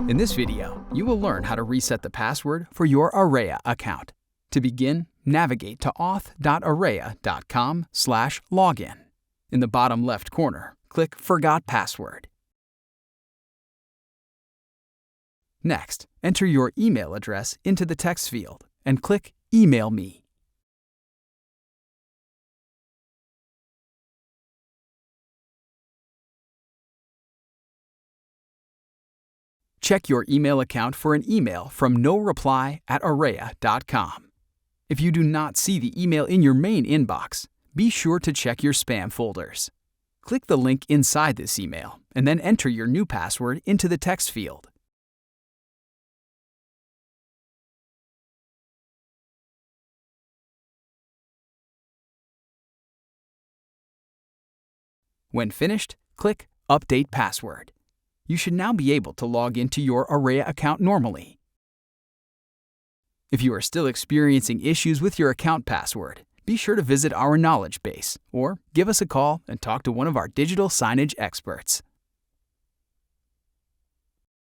In this video, you will learn how to reset the password for your Arreya account. To begin, navigate to auth.arreya.com/login. In the bottom left corner, click Forgot Password. Next, enter your email address into the text field and click Email Me. Check your email account for an email from noreply@arreya.com. If you do not see the email in your main inbox, be sure to check your spam folders. Click the link inside this email and then enter your new password into the text field. When finished, click Update Password. You should now be able to log into your Arreya account normally. If you are still experiencing issues with your account password, be sure to visit our knowledge base or give us a call and talk to one of our digital signage experts.